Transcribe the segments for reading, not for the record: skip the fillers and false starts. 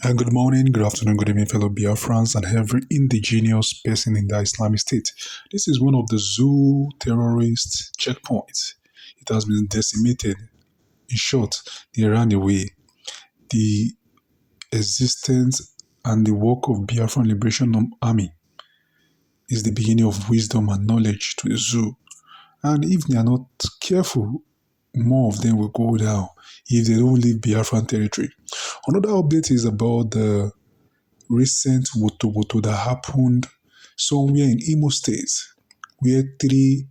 Good morning, good afternoon, good evening, fellow Biafrans and every indigenous person in the Islamic State. This is one of the zoo terrorist checkpoints. It has been decimated. In short, they ran away. The existence and the work of Biafran Liberation Army is the beginning of wisdom and knowledge to the zoo. And if they are not careful, more of them will go down if they don't leave Biafran territory. Another update is about the recent woto that happened somewhere in Imo State, where 3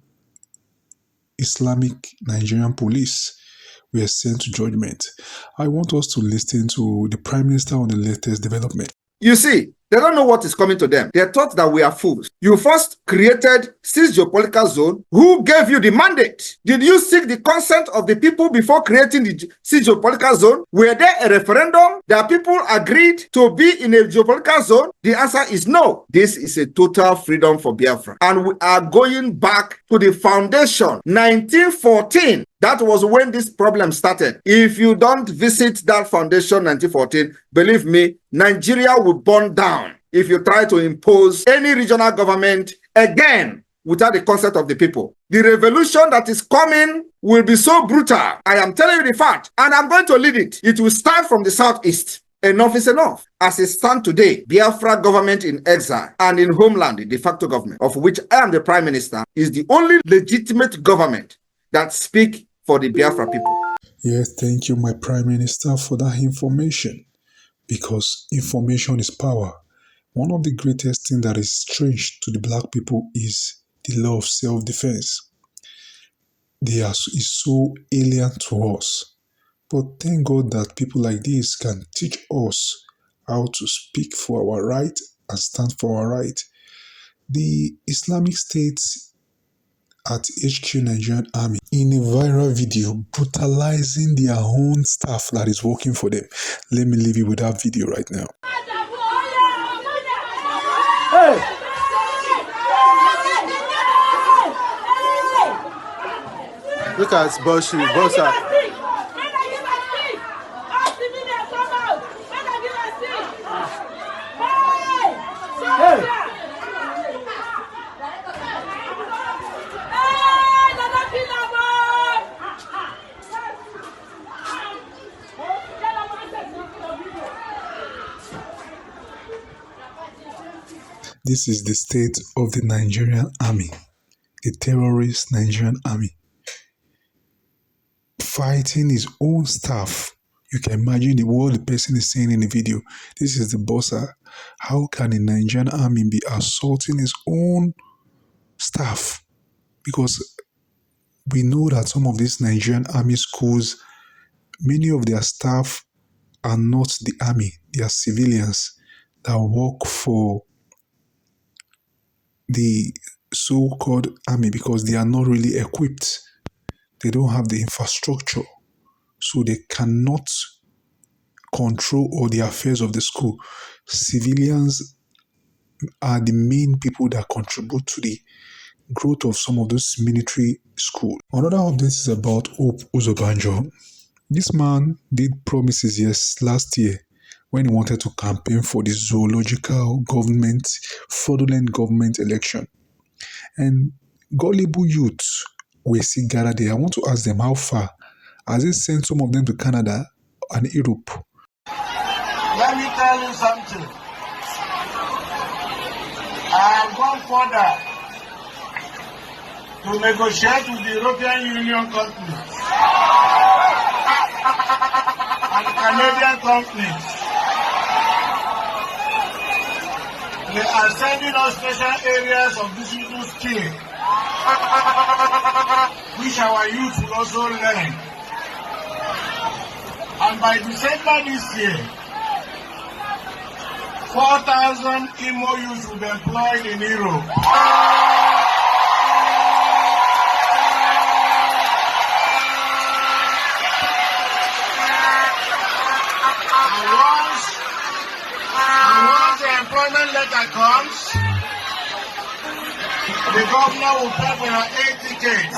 Islamic Nigerian police were sent to judgment. I want us to listen to the Prime Minister on the latest development. You see, they don't know what is coming to them. They thought that we are fools. You first created 6 geopolitical zone. Who gave you the mandate? Did you seek the consent of the people before creating the 6 geopolitical zone? Were there a referendum that people agreed to be in a geopolitical zone? The answer is no. This is a total freedom for Biafra. And we are going back to the foundation, 1914. That was when this problem started. If you don't visit that foundation, 1914, believe me, Nigeria will burn down if you try to impose any regional government again without the consent of the people. The revolution that is coming will be so brutal. I am telling you the fact, and I'm going to lead it. It will start from the southeast. Enough is enough. As it stands today, Biafra government in exile and in homeland, the de facto government, of which I am the Prime Minister, is the only legitimate government that speaks for the Biafra people. Yes, thank you, my Prime Minister, for that information. Because information is power. One of the greatest things that is strange to the black people is the law of self-defense. Is so alien to us. But thank God that people like this can teach us how to speak for our right and stand for our right. The Islamic State at HQ Nigerian Army in a viral video brutalizing their own staff that is working for them. Let me leave you with that video right now. Hey! Look at Bosa. This is the state of the Nigerian army, the terrorist Nigerian army, fighting his own staff. You can imagine what the person is saying in the video. This is the bossa. How can a Nigerian army be assaulting his own staff? Because we know that some of these Nigerian army schools, many of their staff are not the army. They are civilians that work for the so-called army because they are not really equipped. They don't have the infrastructure. So they cannot control all the affairs of the school. Civilians are the main people that contribute to the growth of some of those military schools. Another update is about Hope Uzobanjo. This man did promises last year when he wanted to campaign for the zoological government, fraudulent government election. And gullible youths were still gathered there. I want to ask them how far. Has he sent some of them to Canada and Europe? Let me tell you something. I have gone further to negotiate with the European Union companies and Canadian companies. They are sending us special areas of digital skill, which our youth will also learn. And by December this year, 4,000 Imo youth will be employed in Europe. And once the employment letter comes, the governor will pay for your 8 tickets.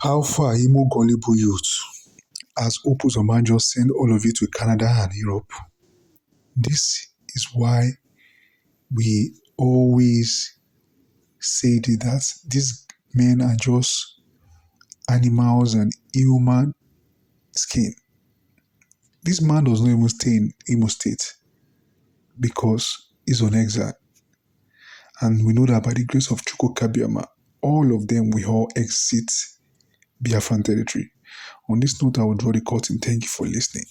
How far Imo gullible youth as Opus Obanjo send all of you to Canada and Europe? This is why we always say that these men are just animals and human skin. This man does not even stay in Imo State because he's on exile. And we know that by the grace of Chukwu Kabiama, all of them will all exit Biafran territory. On this note, I will draw the curtain. Thank you for listening.